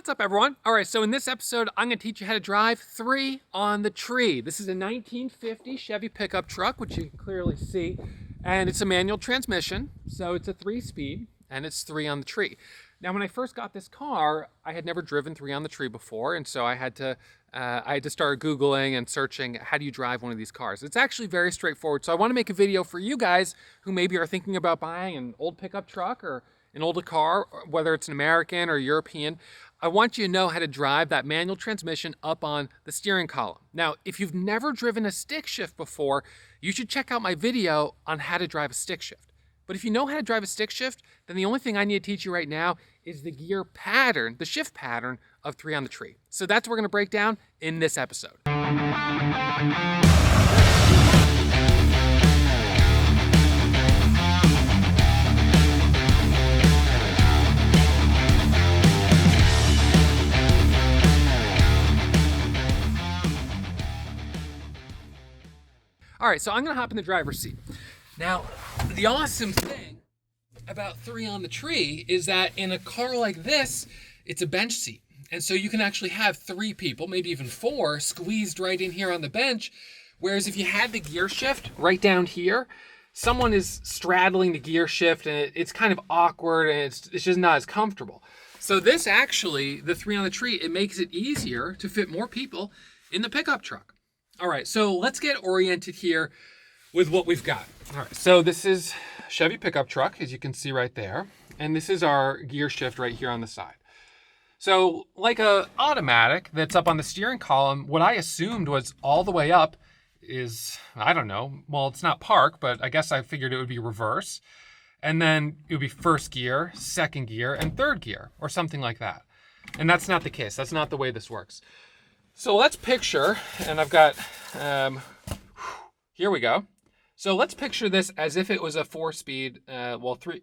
What's up, everyone? All right, so in this episode, I'm going to teach you how to drive 3 on the tree. This is a 1950 Chevy pickup truck, which you can clearly see, and it's a manual transmission, so it's a 3-speed, and it's 3 on the tree. Now, when I first got this car, I had never driven 3 on the tree before, and so I had to start Googling and searching, how do you drive one of these cars? It's actually very straightforward, so I want to make a video for you guys who maybe are thinking about buying an old pickup truck or an older car, whether it's an American or European. I want you to know how to drive that manual transmission up on the steering column. Now, if you've never driven a stick shift before, you should check out my video on how to drive a stick shift. But if you know how to drive a stick shift, then the only thing I need to teach you right now is the gear pattern, the shift pattern of 3 on the tree. So that's what we're going to break down in this episode. All right, so I'm gonna hop in the driver's seat. Now, the awesome thing about 3 on the tree is that in a car like this, it's a bench seat. And so you can actually have 3 people, maybe even 4, squeezed right in here on the bench. Whereas if you had the gear shift right down here, someone is straddling the gear shift and it's kind of awkward and it's just not as comfortable. So this actually, the 3 on the tree, it makes it easier to fit more people in the pickup truck. All right, so let's get oriented here with what we've got. All right, so this is Chevy pickup truck, as you can see right there. And this is our gear shift right here on the side. So like a automatic that's up on the steering column, what I assumed was all the way up is, I don't know, well, it's not park, but I guess I figured it would be reverse. And then it would be first gear, second gear, and third gear, or something like that. And that's not the case. That's not the way this works. So let's picture, and I've got, here we go. So let's picture this as if it was a 4-speed,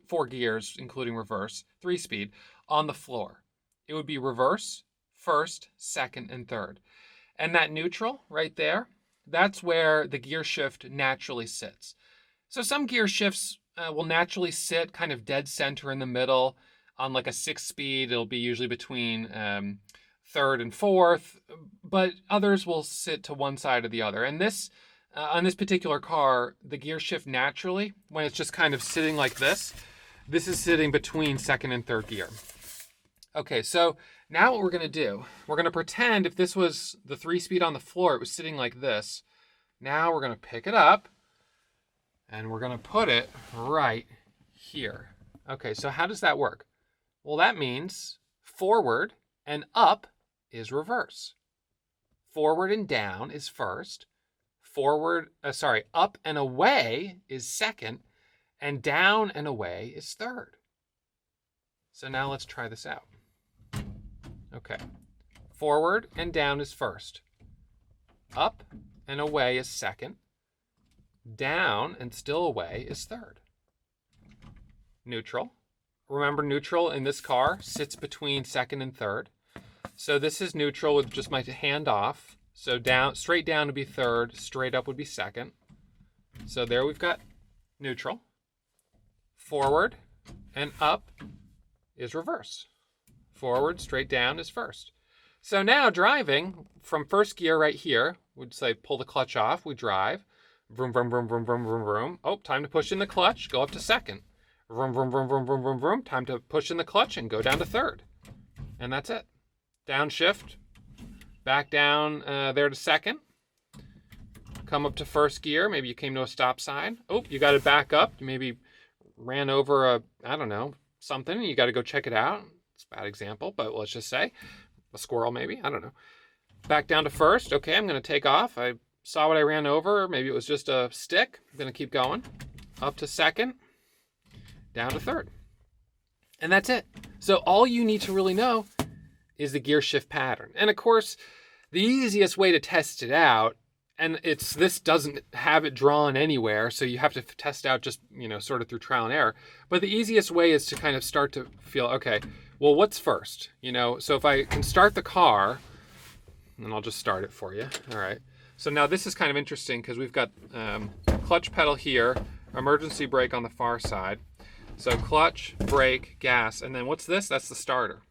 4 gears, including reverse, 3-speed, on the floor. It would be reverse, first, second, and third. And that neutral right there, that's where the gear shift naturally sits. So some gear shifts will naturally sit kind of dead center in the middle. On like a 6-speed, it'll be usually between third and fourth, but others will sit to one side or the other. And this, on this particular car, the gear shift naturally, when it's just kind of sitting like this is sitting between second and third gear. Okay, so now what we're gonna do, we're gonna pretend if this was the 3-speed on the floor, it was sitting like this. Now we're gonna pick it up and we're gonna put it right here. Okay, so how does that work? Well, that means forward and up is reverse. Forward and down is first. Up and away is second. And down and away is third. So now let's try this out. Okay. Forward and down is first. Up and away is second. Down and still away is third. Neutral. Remember, neutral in this car sits between second and third. So this is neutral with just my hand off. So down, straight down would be third, straight up would be second. So there we've got neutral. Forward and up is reverse. Forward, straight down is first. So now driving from first gear right here, we'd say pull the clutch off, we drive. Vroom, vroom, vroom, vroom, vroom, vroom, vroom. Oh, time to push in the clutch, go up to second. Vroom, vroom, vroom, vroom, vroom, vroom, vroom. Time to push in the clutch and go down to third. And that's it. Downshift, back down there to second. Come up to first gear. Maybe you came to a stop sign. Oh, you got to back up. You maybe ran over something, and you got to go check it out. It's a bad example, but let's just say a squirrel maybe. I don't know. Back down to first. Okay, I'm going to take off. I saw what I ran over. Maybe it was just a stick. I'm going to keep going. Up to second. Down to third. And that's it. So all you need to really know is the gear shift pattern. And of course, the easiest way to test it out, and this doesn't have it drawn anywhere, so you have to test out just, sort of through trial and error. But the easiest way is to kind of start to feel, okay, well, what's first? So if I can start the car, and I'll just start it for you. All right. So now this is kind of interesting because we've got clutch pedal here, emergency brake on the far side. So clutch, brake, gas, and then what's this? That's the starter.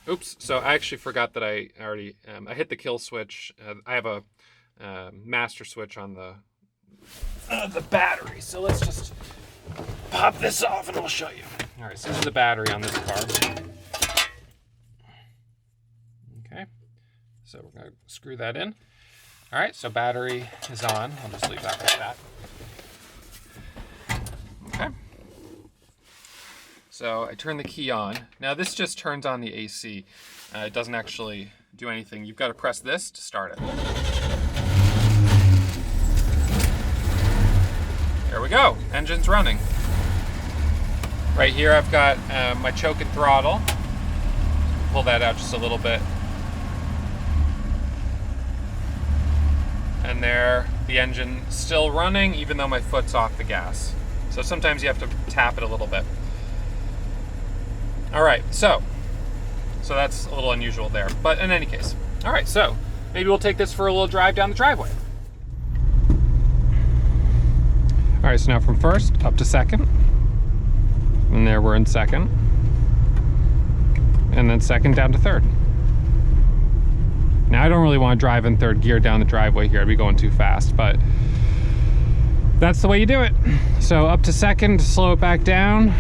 Oops, so I actually forgot that I already, I hit the kill switch. I have a master switch on the battery, so let's just pop this off and I'll show you. All right, so this is the battery on this car. Okay, so we're gonna screw that in. All right, so battery is on. I'll just leave that like that. Okay. So I turn the key on. Now this just turns on the AC. It doesn't actually do anything. You've got to press this to start it. There we go, engine's running. Right here I've got my choke and throttle. Pull that out just a little bit. And there, the engine still running even though my foot's off the gas. So sometimes you have to tap it a little bit. All right, so that's a little unusual there, but in any case. All right, so maybe we'll take this for a little drive down the driveway. All right, so now from first up to second, and there we're in second, and then second down to third. Now I don't really want to drive in third gear down the driveway here, I'd be going too fast, but that's the way you do it. So up to second, slow it back down,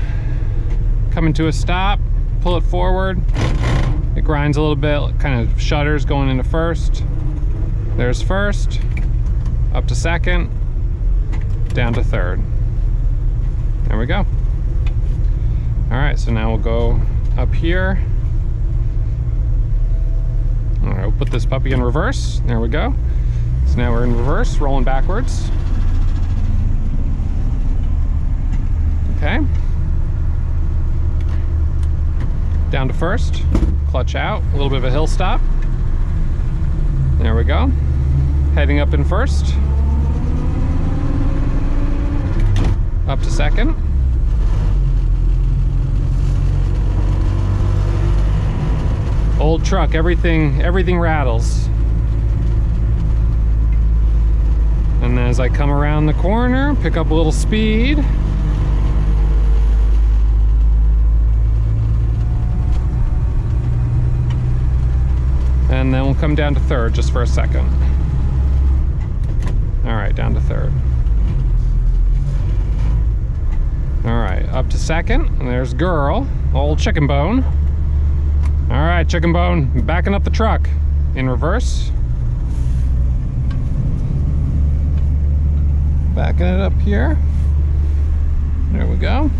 coming to a stop, pull it forward. It grinds a little bit, kind of shudders going into first. There's first, up to second, down to third. There we go. All right, so now we'll go up here. All right, we'll put this puppy in reverse. There we go. So now we're in reverse, rolling backwards. Okay. Down to first, clutch out, a little bit of a hill stop. There we go. Heading up in first. Up to second. Old truck, everything rattles. And as I come around the corner, pick up a little speed. And then we'll come down to third just for a second. All right, down to third. All right, up to second, and there's girl, old chicken bone. All right, chicken bone, backing up the truck in reverse. Backing it up here. There we go.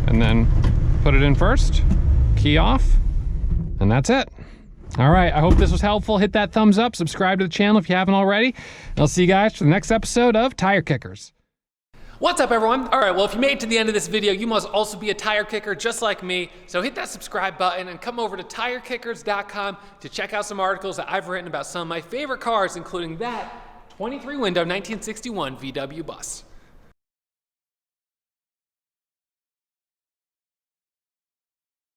And then put it in first, key off, and that's it. All right, I hope this was helpful. Hit that thumbs up, subscribe to the channel if you haven't already. And I'll see you guys for the next episode of Tire Kickers. What's up, everyone? All right, well, if you made it to the end of this video, you must also be a tire kicker just like me. So hit that subscribe button and come over to tirekickers.com to check out some articles that I've written about some of my favorite cars, including that 23 window 1961 VW bus.